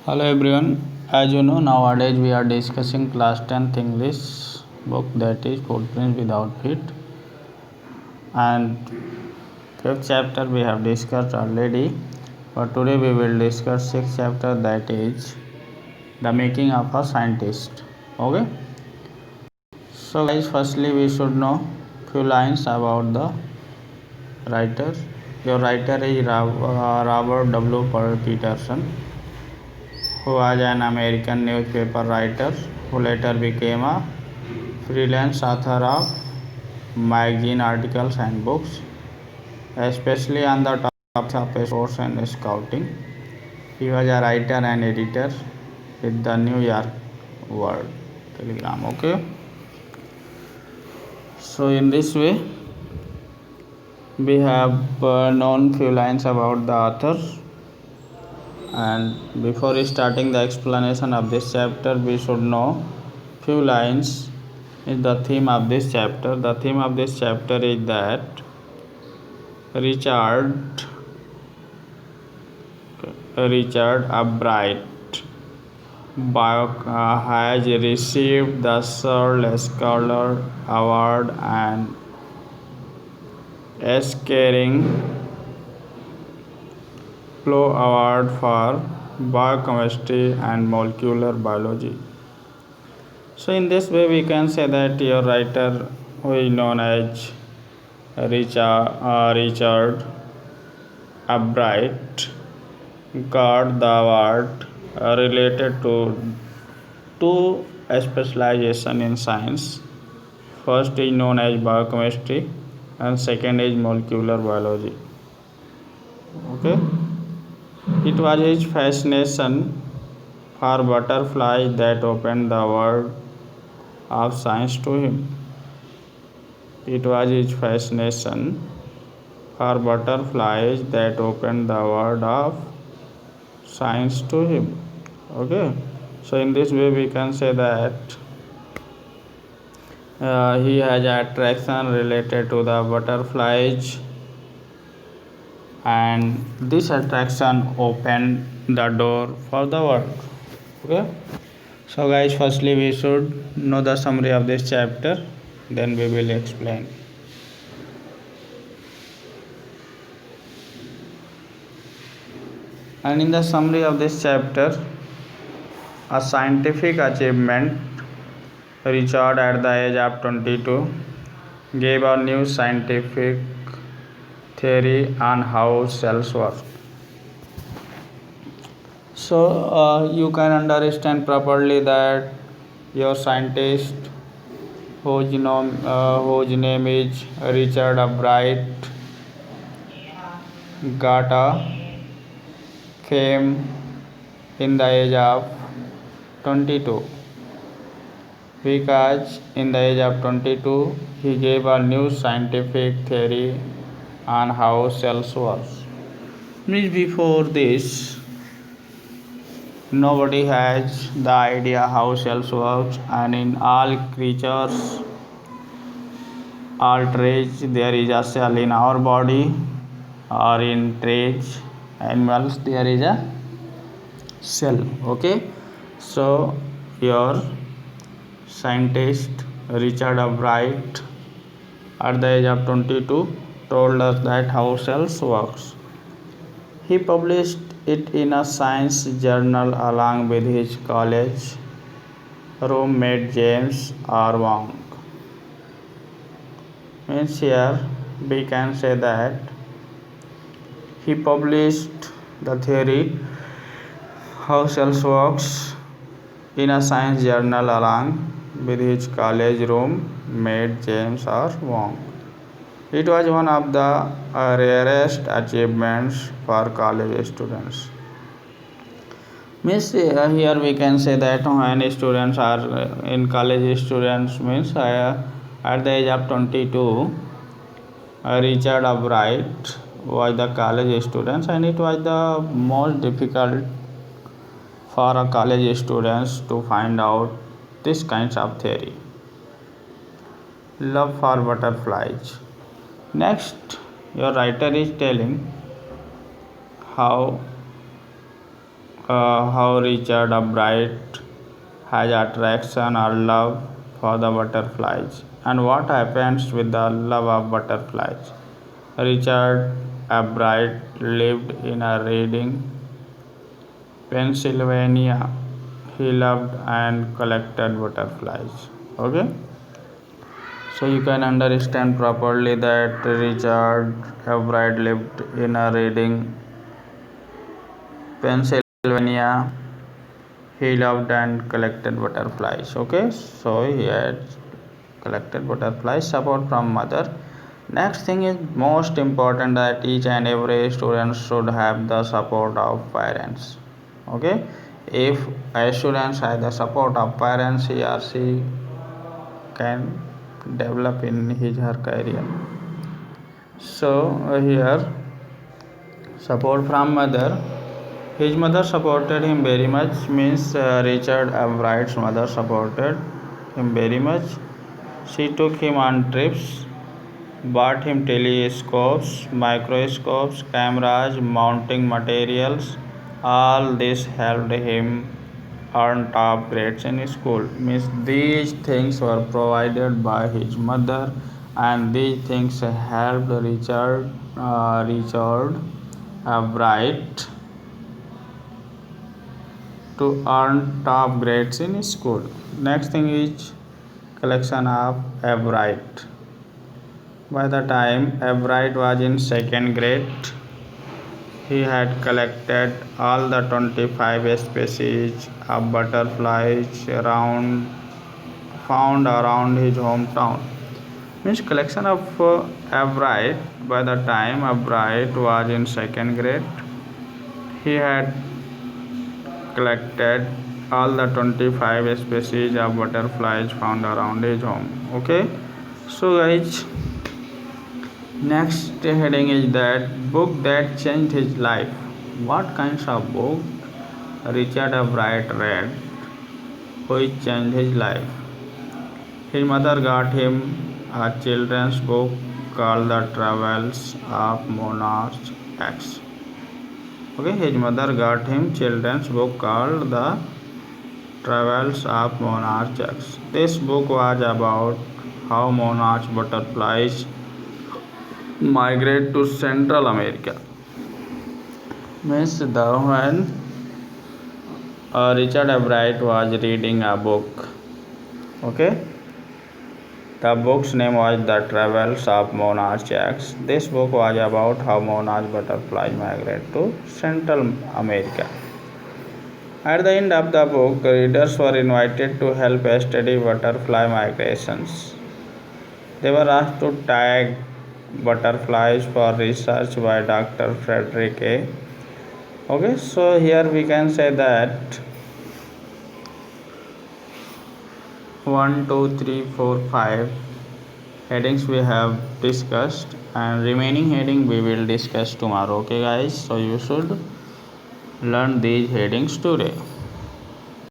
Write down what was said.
Hello everyone. As you know, nowadays we are discussing class 10th English book, that is Footprints Without Feet, and fifth chapter we have discussed already. But today we will discuss sixth chapter, that is the making of a scientist. Okay. So guys, firstly we should know few lines about the writer. Your writer is Robert W. Peterson, who was an American newspaper writer who later became a freelance author of magazine articles and books, especially on the topics of sports and scouting. He was a writer and editor with the New York World Telegram. Okay, so in this way, we have known few lines about the author. And before starting the explanation of this chapter, we should know few lines is the theme of this chapter. The theme of this chapter is that Richard Albright has received the Searle Scholar Award and Esquering Plough Award for Biochemistry and Molecular Biology. So in this way we can say that your writer, who is known as Richard Albright, got the award related to two specialization in science. First is known as biochemistry and second is molecular biology. Okay. It was his fascination for butterflies that opened the world of science to him. It was his fascination for butterflies that opened the world of science to him. Okay, so in this way we can say that he has attraction related to the butterflies, and this attraction opened the door for the world. Okay, so guys, firstly we should know the summary of this chapter, then we will explain. And in the summary of this chapter, a scientific achievement. Richard, at the age of 22, gave a new scientific theory on how cells work. So you can understand properly that your scientist, whose name is Richard Albright, got a fame in the age of 22, because in the age of 22 he gave a new scientific theory on how cells work. Means before this nobody has the idea how cells works, and in all creatures, all trees, there is a cell. In our body or in trees, animals, there is a cell. Okay, so your scientist Richard Albright, at the age of 22, told us that how cells works. He published it in a science journal along with his college roommate James R. Wong. Means here we can say that he published the theory how cells works in a science journal along with his college roommate James R. Wong. It was one of the rarest achievements for college students. Means here we can say that when students are in college, students means at the age of 22, Richard Albright was the college students, and it was the most difficult for a college students to find out this kinds of theory. Love for butterflies. Next, your writer is telling how how Richard Albright has attraction or love for the butterflies, and what happens with the love of butterflies. Richard Albright lived in a Reading, Pennsylvania. He loved and collected butterflies. Okay, so you can understand properly that Richard Albright lived in a Reading, Pennsylvania. He loved and collected butterflies. Okay, so he had collected butterflies. Support from mother. Next thing is most important, that each and every student should have the support of parents. Okay, if a student has the support of parents, he or she can develop in his her career. So here, support from mother. His mother supported him very much, means Richard Albright's mother supported him very much. She took him on trips, bought him telescopes, microscopes, cameras, mounting materials. All this helped him earn top grades in school. Means these things were provided by his mother, and these things helped Richard Albright to earn top grades in school. Next thing is collection of Albright. By the time Albright was in second grade, he had collected all the 25 species of butterflies found around his hometown. Means collection of Albright. By the time Albright was in second grade, he had collected all the 25 species of butterflies found around his home. Okay, so guys, next heading is that book that changed his life. What kinds of book Richard Albright read which changed his life? His mother got him a children's book called The Travels of Monarch X. Okay, his mother got him children's book called The Travels of Monarch X. This book was about how monarch butterflies migrate to Central America. Means when Richard Albright was reading a book. Okay, the book's name was The Travels of Monarch X. This book was about how monarch butterflies migrate to Central America. At the end of the book, readers were invited to help study butterfly migrations. They were asked to tag butterflies for research by Dr. Frederick A. Okay, so here we can say that 1, 2, 3, 4, 5 headings we have discussed, and remaining heading we will discuss tomorrow. Okay guys, so you should learn these headings today.